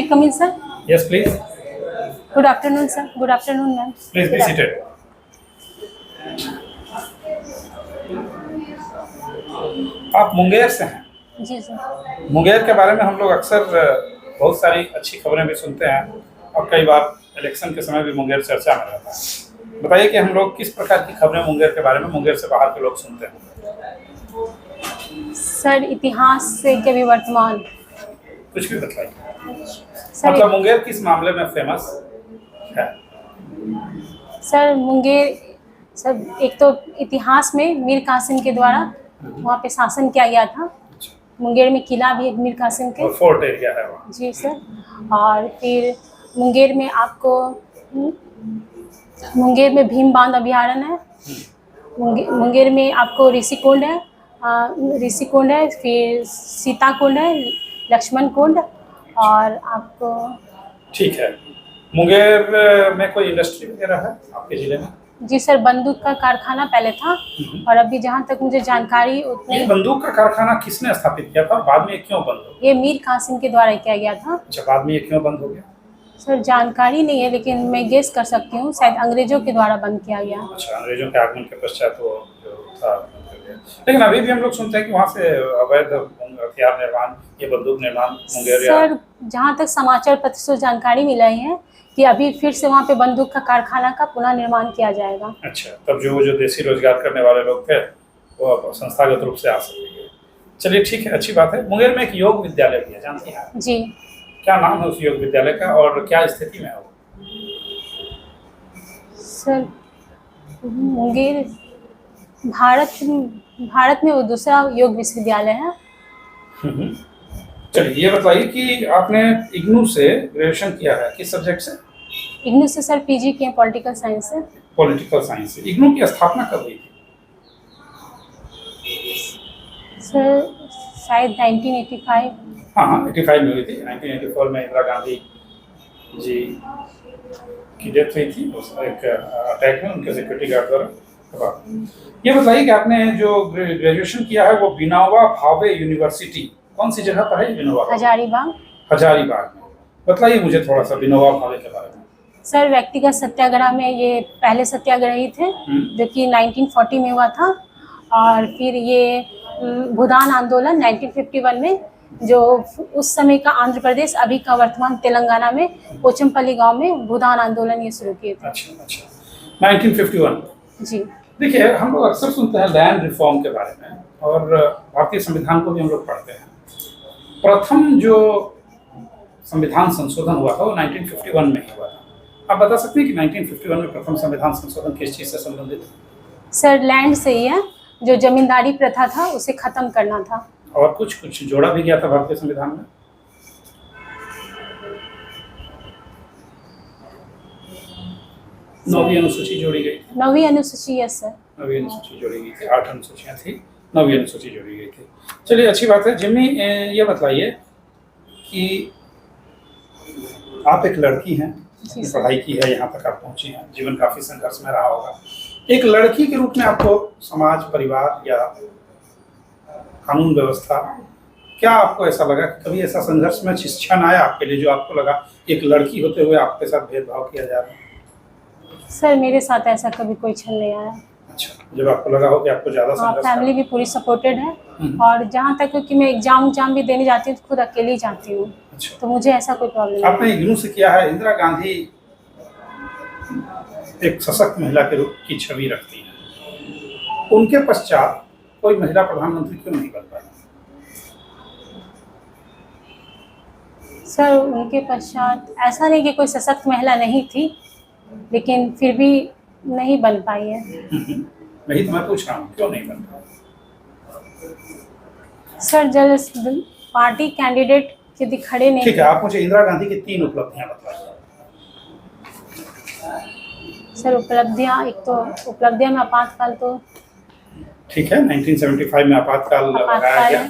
I come in, sir? Yes, please. Good afternoon, sir. Good afternoon, ma'am. Please be seated. आप मुंगेर से हैं। जी sir. Munger के बारे में हम लोग अक्सर बहुत सारी अच्छी खबरें भी सुनते हैं और कई बार इलेक्शन के समय भी मुंगेर चर्चा में रहता है। बताइए कि हम लोग किस प्रकार की खबरें मुंगेर के बारे में मुंगेर से बाहर के लोग सुनते हैं। सर इतिहास से कभी वर्तमान कुछ भी बताइए। सर। मतलब मुंगेर किस मामले में फेमस है? सर मुंगेर सर एक तो इतिहास में मीर कासिम के द्वारा वहाँ पे शासन किया गया था। मुंगेर में किला भी एक मीर कासिम के और फोर्ट एरिया है वहाँ। जी सर। और फिर मुंगेर में आपको मुंगेर में भीम बांध अभयारण्य है। मुंगेर में आपको ऋषिकुंड है, फिर सीता कुंड है, लक्ष्मण कुंड और आपको। ठीक है। मुंगेर में कोई इंडस्ट्री वगैरह है आपके जिले में? जी सर, बंदूक का कारखाना पहले था और अभी जहाँ तक मुझे जानकारी उतनी। ये बंदूक का कारखाना किसने स्थापित किया था और बाद में ये क्यों बंद हो गया? ये मीर कासिम के द्वारा किया गया था। अच्छा, बाद में ये क्यों बंद हो गया? सर जानकारी नहीं है, लेकिन मैं गेस कर सकती हूँ शायद अंग्रेजों के द्वारा बंद किया गया। अच्छा, अंग्रेजों के आगमन के पश्चात वो जो था बंद कर दिया। लेकिन अभी भी हम लोग सुनते हैं कि वहाँ से अवैध हथियार निर्माण, ये बंदूक निर्माण मुंगेर। सर जहाँ तक समाचार पत्र से जानकारी मिला है कि अभी फिर से वहाँ पे बंदूक का कारखाना का पुनः निर्माण किया जाएगा। अच्छा, तब जो देसी रोजगार करने वाले लोग थे वो अब संस्थागत रूप से आ सकेंगे। चलिए ठीक है, अच्छी बात है। मुंगेर में एक योग विद्यालय भी है, जानती हैं? जी। क्या नाम है उस योग विद्यालय का और क्या स्थिति में है वो? सर मुंगेर भारत में वो दूसरा योग विश्वविद्यालय है। चलिए ये बताइए कि आपने इग्नू से ग्रेजुएशन किया है, किस सब्जेक्ट से? इग्नू से सर पीजी किए पॉलिटिकल साइंस से। पॉलिटिकल साइंस से। इग्नू की स्थापना कब हुई थी? सर शायद 1985। हाँ, 85 में हुई थी। 1984 में इंदिरा गांधी जी की डेथ हुई थी उस एक अटैक में, उनके सिक्योरिटी गार्ड द्वारा। ये बताइए कि आपने जो ग्रेजुएशन किया है वो विनोबा भावे यूनिवर्सिटी कौन सी जगह पर है? विनोबा हजारीबाग। हजारीबाग में। बताइए मुझे थोड़ा सा विनोबा भावे के बारे में। सर व्यक्तिगत सत्याग्रह में ये पहले सत्याग्रही थे जो कि 1940 में हुआ था। और फिर ये भूदान आंदोलन 1951 में, जो उस समय का आंध्र प्रदेश अभी का वर्तमान तेलंगाना में पोचमपल्ली गांव में भूदान आंदोलन ये शुरू किए थे। अच्छा, 1951। जी। देखिए हम लोग अक्सर सुनते हैं लैंड रिफॉर्म के बारे में और भारतीय संविधान को भी हम लोग पढ़ते हैं। प्रथम जो संविधान संशोधन हुआ था वो 1951 में ही हुआ था। आप बता सकते हैं कि 1951 में प्रथम संविधान संशोधन किस चीज़ से संबंधित है? सर लैंड से ही है, जो जमींदारी प्रथा था उसे खत्म करना था। और कुछ जोड़ा भी गया था भारतीय संविधान में? नौवीं अनुसूची जोड़ी गई थी। 9वीं अनुसूची, यस सर। 9वीं अनुसूची जोड़ी गई थी। 8 अनुसूचियाँ थी, 9वीं अनुसूची जोड़ी गई थी। चलिए अच्छी बात है। जिम्मी ये बताइए कि आप एक लड़की हैं, पढ़ाई की है, यहाँ तक आप पहुँची हैं, जीवन काफ़ी संघर्ष में रहा होगा। एक लड़की के रूप में आपको समाज, परिवार या कानून व्यवस्था, क्या आपको ऐसा लगा कि कभी ऐसा संघर्ष में क्षण आया आपके लिए जो आपको लगा एक लड़की होते हुए आपके साथ भेदभाव किया जा रहा है? सर मेरे साथ ऐसा कभी कोई क्षण नहीं आया। अच्छा, जब आपको लगा हो कि आपको ज़्यादा संघर्ष। फैमिली भी पूरी सपोर्टेड है और जहाँ तक कि मैं एग्जाम भी देने जाती हूँ तो खुद अकेली जाती हूँ। अच्छा। तो मुझे ऐसा कोई प्रॉब्लम नहीं। आपने इग्नू से किया है। इंदिरा गांधी एक सशक्त महिला के रूप की छवि रखती है, उनके पश्चात कोई महिला प्रधानमंत्री क्यों नहीं बन पाई? सर उनके पश्चात ऐसा नहीं कि कोई सशक्त महिला नहीं थी, लेकिन फिर भी नहीं बन पाई है। नहीं तो मैं पूछ रहा हूँ क्यों नहीं बन पाई? सर जब पार्टी कैंडिडेट यदि खड़े नहीं। ठीक है, आप मुझे इंदिरा गांधी की 3 उपलब्धियां बताइए। सर उपलब्धियां, एक तो उपलब्धियां में आपातकाल तो ठीक है, 1975 में आपातकाल लगाया गया।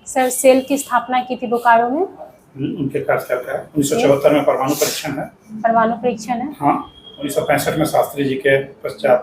सर सेल की स्थापना की थी बोकारो में। उनके कार्यकाल का है। 1974 में परमाणु परीक्षण है। परमाणु परीक्षण है। हाँ, 1965 में शास्त्री जी के पश्चात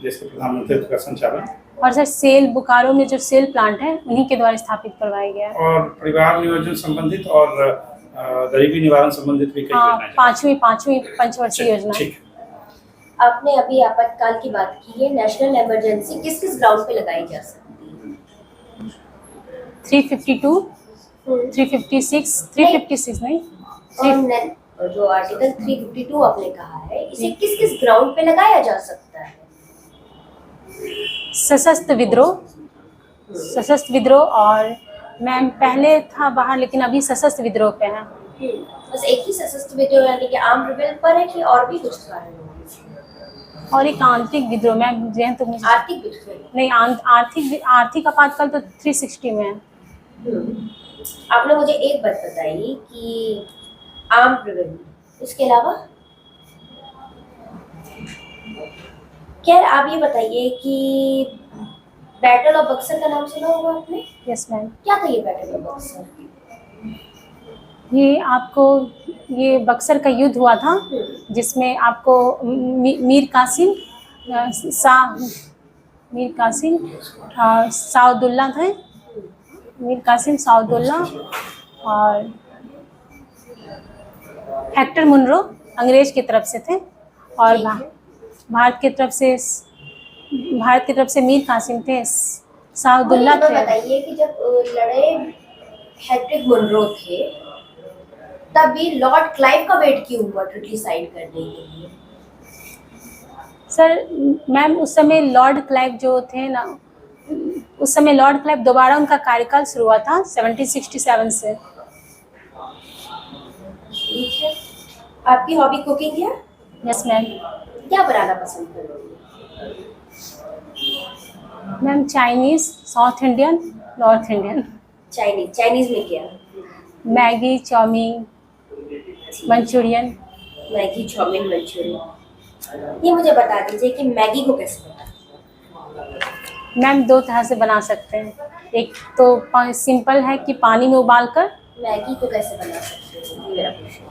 देश के प्रधानमंत्री का संचालन। और सर सेल बोकारो में जो सेल प्लांट है उन्हीं के द्वारा स्थापित करवाया गया है। और परिवार नियोजन संबंधित और गरीबी निवारण संबंधित भी कई हाँ, योजनाएं चलाई। पांचवी पंचवर्षीय योजना। ठीक है। आपने अभी आपातकाल की बात की है, नेशनल इमरजेंसी किस किस ग्राउंड पे लगाई जा सकती है? 352, 356, 356 नहीं, और जो आर्टिकल 352 आपने कहा है, इसे किस किस ग्राउंड पे लगाया जा सकता है? सशस्त्र विद्रोह और मैम पहले था बाहर, लेकिन अभी सशस्त्र विद्रोह पे है। बस एक ही सशस्त्र विद्रोह यानी कि आर्म रिबेल पर है कि और भी कुछ कारण है? और एक आंतरिक विद्रोह, मैम जहन तो मुझे आर्थिक विद्रोह नहीं, आर्थिक आपातकाल तो 360 में है। आपने मुझे एक बात बताई कि आर्म रिबेल, इसके अलावा खैर आप ये बताइए कि बैटल ऑफ बक्सर का नाम सुना होगा आपने? Yes ma'am. क्या था ये बैटल ऑफ बक्सर? ये बक्सर का युद्ध हुआ था, जिसमें आपको मीर कासिम साउदुल्ला थे, मीर कासिम साउदुल्ला और हेक्टर मुनरो अंग्रेज की तरफ से थे, और भारत की तरफ से मीर कासिम थे, साउदुल्ला मुझे थे। बताइए कि जब लड़े हेक्टर मुनरो थे, तब भी लॉर्ड क्लाइव का वेट क्यों हुआ ट्रिपली साइड करने के लिए? सर मैम उस समय लॉर्ड क्लाइव जो थे ना, उस समय लॉर्ड क्लाइव दोबारा उनका कार्यकाल शुरू हुआ था 1767 से। ठीक है। आपकी हॉबी कुकिंग है? Yes ma'am. क्या बनाना पसंद करोगे? Ma'am Chinese, South Indian, North Indian. Chinese में क्या? Maggi, chowmein, Manchurian. Maggi, chowmein, Manchurian. ये मुझे बता दीजिए कि मैगी को कैसे बनाते हैं? मैम 2 तरह से बना सकते हैं। एक तो सिंपल है कि पानी में उबालकर। मैगी को कैसे बना सकते हैं, ये मेरा क्वेश्चन है।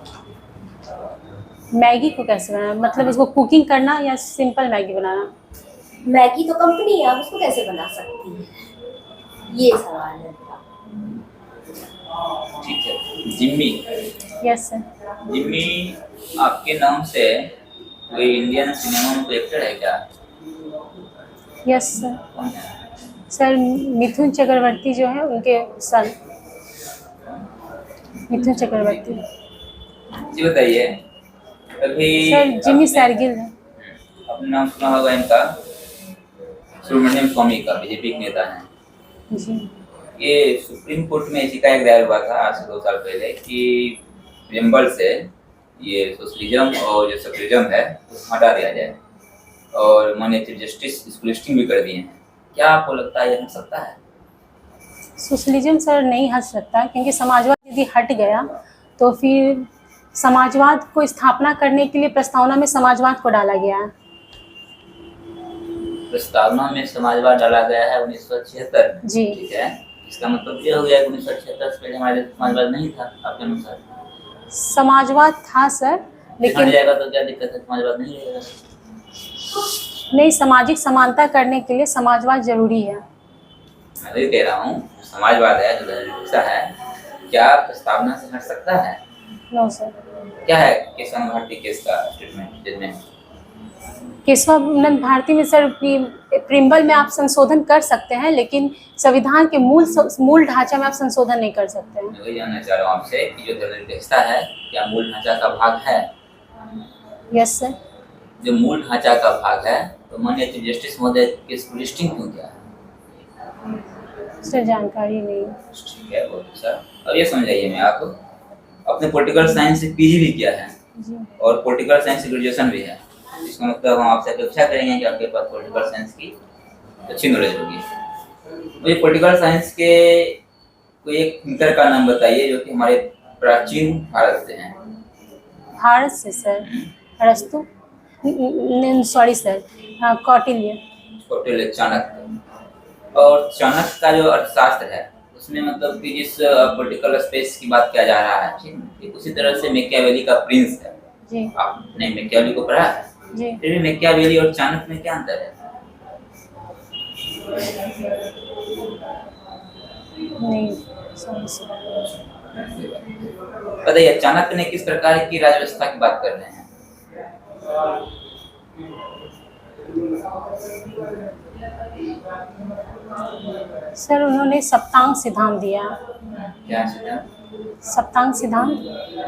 मैगी को कैसे बनाना, मतलब उसको कुकिंग करना या सिंपल मैगी बनाना? मैगी तो कंपनी है, आप उसको कैसे बना सकती हैं, ये सवाल है। ठीक है। Jimmy, yes sir. जिम्मी आपके नाम से कोई इंडियन सिनेमा में कोई एक्टर है क्या? Yes sir. कौन है? सर मिथुन चक्रवर्ती जो है, उनके सन मिथुन चक्रवर्ती। जी बताइए। अभी सर जिमी शैरगिल है। अपना नाम सुना होगा इनका, सुब्रमण्यम स्वामी का, बीजेपी के नेता हैं। जी। ये सुप्रीम कोर्ट में इसी का एक दायर हुआ था आज से 2 साल पहले कि प्रियम्बल से ये सोशलिज्म और जो सेकुलरिज्म है उसको हटा दिया जाए, और माननीय चीफ जस्टिस इसको लिस्टिंग भी कर दिए हैं। क्या आपको लगता है ये हट सकता है? सोशलिज्म सर नहीं हट सकता, क्योंकि समाजवाद यदि हट गया तो फिर समाजवाद को स्थापना करने के लिए प्रस्तावना में समाजवाद को डाला गया है। प्रस्तावना में समाजवाद डाला गया है 1976 में। जी। ठीक है, इसका मतलब ये हो गया कि 1976 से पहले हमारे समाजवाद नहीं था आपके अनुसार? समाजवाद था सर, हट लेकिन जाएगा तो क्या दिक्कत है, समाजवाद नहीं रहेगा? नहीं, सामाजिक समानता करने के लिए समाजवाद जरूरी है। मैं वही कह रहा हूँ, समाजवाद है जो हिस्सा है, क्या प्रस्तावना से हट सकता है? No sir. क्या है केशव भारती केस का स्टेटमेंट जिसमें केशवानंद भारती में सर प्रियम्बल में आप संशोधन कर सकते हैं, लेकिन संविधान के मूल ढांचा में आप संशोधन नहीं कर सकते हैं। मैं वही जानना चाह रहा हूँ आपसे कि जो धर्म हिस्सा है क्या मूल ढांचा का भाग है? Yes sir. जो मूल ढांचा का भाग है तो माननीय चीफ जस्टिस महोदय केस को लिस्टिंग क्यों किया है? सर जानकारी नहीं। ठीक है, बहुत अच्छा। अब ये समझाइए, मैं आपको अपने पॉलिटिकल साइंस से पीजी भी किया है जी। और पॉलिटिकल साइंस से ग्रेजुएशन भी है, इसका मतलब हम आपसे अपेक्षा करेंगे कि आपके पास पॉलिटिकल साइंस की अच्छी नॉलेज होगी। मुझे पॉलिटिकल साइंस के कोई एक थिंकर का नाम बताइए जो कि हमारे प्राचीन भारत से हैं। भारत से सर अरस्तु, सॉरी सर, कौटिल्य। कौटिल्य, चाणक्य। और चाणक्य का जो अर्थशास्त्र है उसमें मतलब कि जिस पॉलिटिकल स्पेस की बात किया जा रहा है, ठीक, उसी तरह से मैकियावेली का प्रिंस है। जी। आपने मैकियावेली को पढ़ा है? जी। फिर भी मैकियावेली और चाणक्य में क्या अंतर है? नहीं सॉरी सर। बताइए, चाणक्य ने किस प्रकार की राज्य व्यवस्था की बात कर रहे हैं? सर उन्होंने सप्तांग सिद्धांत दिया। क्या सिद्धांत? सप्तांग सिद्धांत,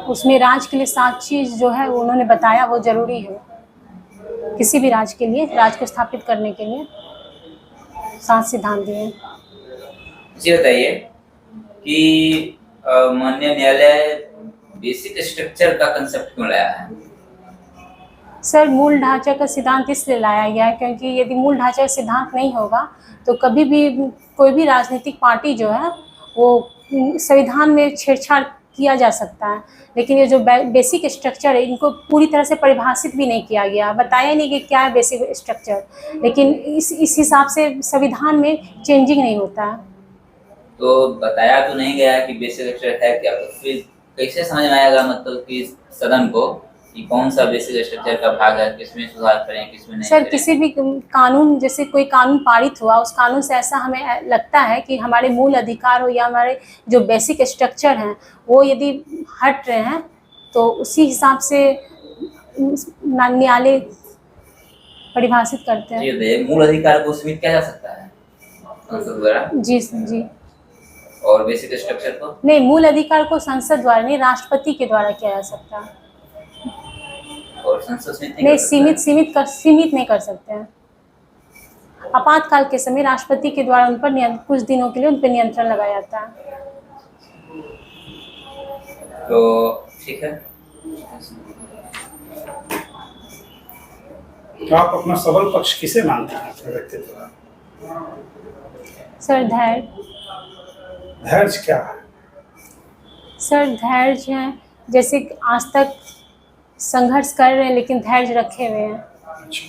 उसमें राज के लिए 7 चीज़ जो है वो उन्होंने बताया वो जरूरी है किसी भी राज के लिए, राज को स्थापित करने के लिए 7 सिद्धांत दिए। जी बताइए कि माननीय न्यायालय बेसिक स्ट्रक्चर का कंसेप्ट क्यों लाया है? सर मूल ढांचा का सिद्धांत इसलिए लाया गया है क्योंकि यदि मूल ढांचा का सिद्धांत नहीं होगा तो कभी भी कोई भी राजनीतिक पार्टी जो है वो संविधान में छेड़छाड़ किया जा सकता है, लेकिन ये जो बेसिक स्ट्रक्चर है इनको पूरी तरह से परिभाषित भी नहीं किया गया, बताया नहीं कि क्या है बेसिक स्ट्रक्चर, लेकिन इस हिसाब से संविधान में चेंजिंग नहीं होता है। तो बताया तो नहीं गया कि बेसिक स्ट्रक्चर है क्या, तो फिर कैसे समझ में आएगा मतलब कि सदन को कि कौन सा बेसिक स्ट्रक्चर का भाग है, किसमें सुधार करें किसमें नहीं सर करें? किसी भी कानून, जैसे कोई कानून पारित हुआ उस कानून से ऐसा हमें लगता है कि हमारे मूल अधिकार हो या हमारे जो बेसिक स्ट्रक्चर हैं वो यदि हट रहे हैं तो उसी हिसाब से न्यायालय परिभाषित करते हैं। जी, मूल अधिकार को सीमित किया जा सकता है संसद द्वारा? जी। और बेसिक स्ट्रक्चर को नहीं, मूल अधिकार को संसद द्वारा नहीं, राष्ट्रपति के द्वारा किया जा सकता है। और संसद सीमित नहीं नहीं, कर सकता है? सीमित नहीं कर सकते हैं। आपातकाल के समय राष्ट्रपति के द्वारा उन पर कुछ दिनों के लिए उन पर नियंत्रण लगाया जाता है। तो ठीक है। तो आप अपना सबल पक्ष किसे मानते हैं अपने व्यक्तित्व में? सर धैर्य। धैर्य क्या है? सर धैर्य है, जैसे आज तक संघर्ष कर रहे हैं लेकिन धैर्य रखे हुए हैं। अच्छा।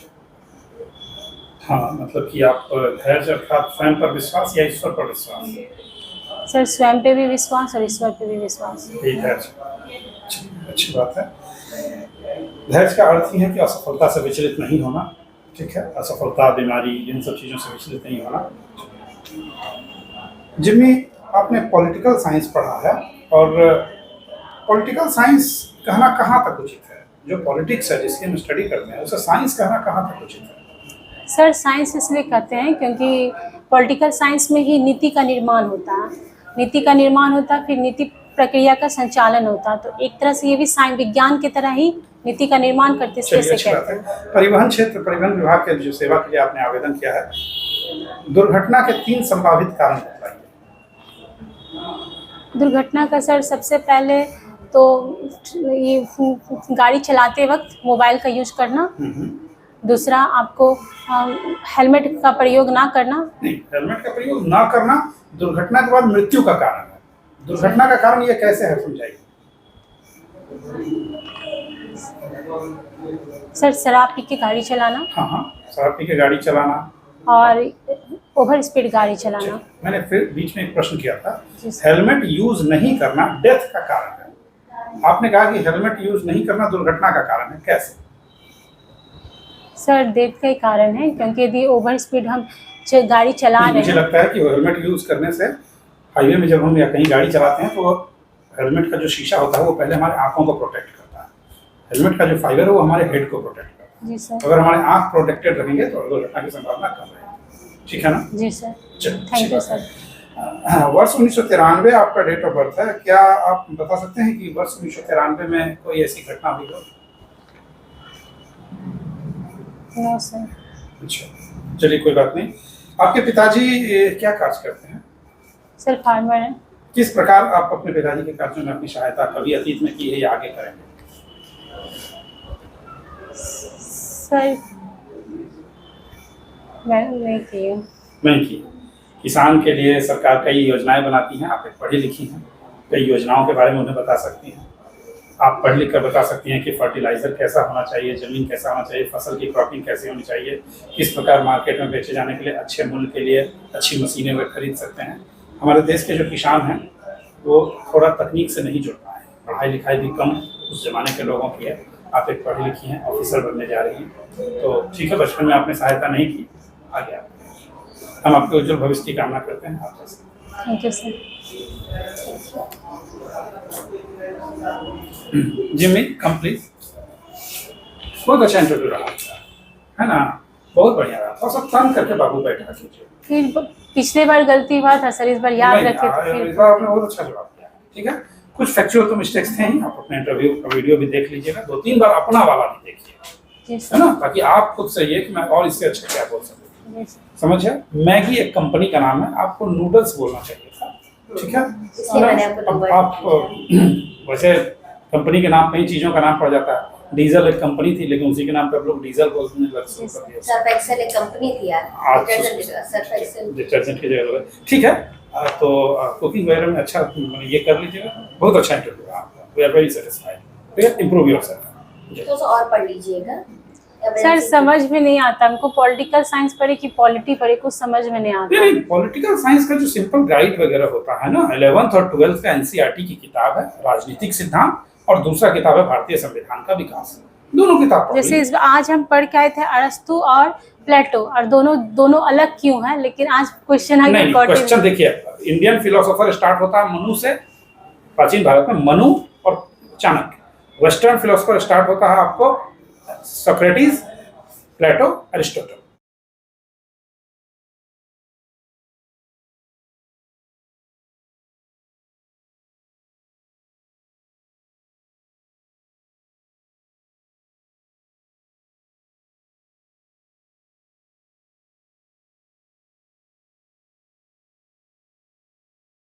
हाँ, मतलब कि आप धैर्य अर्थात स्वयं पर विश्वास या ईश्वर पर विश्वास? सर स्वयं पे भी विश्वास और ईश्वर पे भी विश्वास। यही धैर्य। अच्छी बात है। धैर्य का अर्थ ही है कि असफलता से विचलित नहीं होना, ठीक है, असफलता, बीमारी, इन सब चीज़ों से विचलित नहीं होना। जिम्मी, आपने पॉलिटिकल साइंस पढ़ा है और पॉलिटिकल साइंस कहना कहाँ तक उचित है? जो पॉलिटिक्स है जिसकी हम स्टडी करते हैं उसे साइंस कहना कहाँ तक उचित है? सर साइंस इसलिए कहते हैं क्योंकि पॉलिटिकल साइंस में ही नीति का निर्माण होता है, नीति का निर्माण होता है, फिर नीति प्रक्रिया का संचालन होता है, तो एक तरह से ये भी साइंस विज्ञान की तरह ही नीति का निर्माण करते हैं। अच्छी बात है। परिवहन क्षेत्र, परिवहन विभाग के जो सेवा के लिए आपने आवेदन किया है, दुर्घटना के 3 संभावित कारण बताइए। दुर्घटना का सर सबसे पहले तो ये गाड़ी चलाते वक्त मोबाइल का यूज करना, दूसरा आपको हेलमेट का प्रयोग ना करना। नहीं, हेलमेट का प्रयोग ना करना दुर्घटना के बाद मृत्यु का कारण है। दुर्घटना का कारण ये कैसे है, समझाइए। सर शराब पी के गाड़ी चलाना। हाँ, शराब पी के गाड़ी चलाना और ओवर स्पीड गाड़ी चलाना। मैंने फिर बीच में एक प्रश्न किया था, हेलमेट यूज नहीं करना डेथ का कारण है, आपने कहा कि हेलमेट यूज नहीं करना दुर्घटना का कारण है, कैसे? सर डेथ का ही कारण है क्योंकि यदि ओवर स्पीड हम गाड़ी चला रहे हैं। मुझे लगता है कि हेलमेट यूज करने से हाईवे में जब हम या कहीं गाड़ी चलाते हैं तो हेलमेट का जो शीशा होता है वो पहले हमारे आंखों को प्रोटेक्ट करता है, हेलमेट का जो फाइबर है वो हमारे हेड को प्रोटेक्ट करता है। जी सर। अगर हमारे आंख प्रोटेक्टेड रहेंगे तो दुर्घटना की संभावना कम रहेगी, ठीक है ना? जी सर। चलिए, थैंक यू सर। वर्ष 1993 आपका डेट ऑफ बर्थ है, क्या आप बता सकते हैं कि वर्ष 1993 में कोई ऐसी घटना हुई हो? No sir. अच्छा, चलिए कोई बात नहीं। आपके पिताजी क्या कार्य करते हैं? सर फार्मर है। किस प्रकार आप अपने पिताजी के कार्यों में अपनी सहायता कभी अतीत में की है या आगे करेंगे? सर मैं नहीं की हूँ। नहीं की। किसान के लिए सरकार कई योजनाएं बनाती हैं, आप एक पढ़ी लिखी हैं, कई योजनाओं के बारे में उन्हें बता सकती हैं। आप पढ़ लिख कर बता सकती हैं कि फर्टिलाइज़र कैसा होना चाहिए, ज़मीन कैसा होना चाहिए, फसल की क्रॉपिंग कैसे होनी चाहिए, किस प्रकार मार्केट में बेचे जाने के लिए अच्छे मूल्य के लिए अच्छी मशीनें वे खरीद सकते हैं। हमारे देश के जो किसान हैं वो थोड़ा तकनीक से नहीं जुड़ पाए, पढ़ाई लिखाई भी कम उस ज़माने के लोगों की है। आप एक पढ़ी लिखी हैं, ऑफिसर बनने जा रही हैं, तो ठीक है, बचपन में आपने सहायता नहीं की, आगे आप हम आपके उज्जवल भविष्य की कामना करते हैं। आप thank you sir. Jimmy come please. बहुत अच्छा इंटरव्यू रहा है ना, बहुत बढ़िया रहा। थोड़ा सा तंग करके बाबू बैठा कीजिए। फिर पिछले बार गलती हुआ था सर, इस बार याद नहीं, रखे तो इस फिर। बार आपने बहुत अच्छा जवाब दिया, ठीक है। कुछ फैक्चुअल तो मिस्टेक्स थे ही, आप अपने इंटरव्यू का वीडियो भी देख लीजिएगा, 2-3 बार अपना वाला भी देखिए, जी है सर। ना, ताकि आप खुद से ये कि मैं और इससे अच्छा क्या बोल सकूं। जी सर। समझिए, मैगी एक कंपनी का नाम है, आपको नूडल्स बोलना चाहिए था, ठीक है। इसलिए मैंने आपको अब नूडल्स आप वैसे कंपनी के नाम पे ही चीजों का नाम पड़ जाता है। डीजल एक कंपनी थी, लेकिन उसी के नाम पे आप लोग डीजल बोलने लग शुरू कर दिया। सर्फ एक्सेल एक कंपनी थी यार, सर्फ एक्सेल डिटर्जेंट की जगह लगा, ठीक है। तो कुकिंग वगैरह में अच्छा ये कर लीजिएगा। बहुत अच्छा इंटरव्यू रहा आपका, वी आर वेरी सेटिस्फाइड, ठीक है। Improve yourself. तो और पढ़ लीजिएगा सर समझ में नहीं आता हमको, पॉलिटिकल साइंस पढ़े कि पॉलिटी पढ़े, कुछ समझ में नहीं आता। नहीं, पॉलिटिकल साइंस का जो सिंपल गाइड वगैरह होता है ना, 11th और 12th का एनसीईआरटी की किताब है राजनीतिक सिद्धांत, और दूसरा किताब है भारतीय संविधान का विकास। दोनों किताब पढ़ जैसे लीजिए। आज हम पढ़ के आए थे अरस्तु और प्लेटो, और दोनों अलग क्यों हैं, लेकिन आज क्वेश्चन है नहीं, क्वेश्चन देखिए, इंडियन फिलोसोफर स्टार्ट होता है मनु से, प्राचीन भारत में मनु और चाणक्य। वेस्टर्न फिलोसोफर स्टार्ट होता है आपको सोक्रेटिस, प्लेटो, अरिस्टोटल।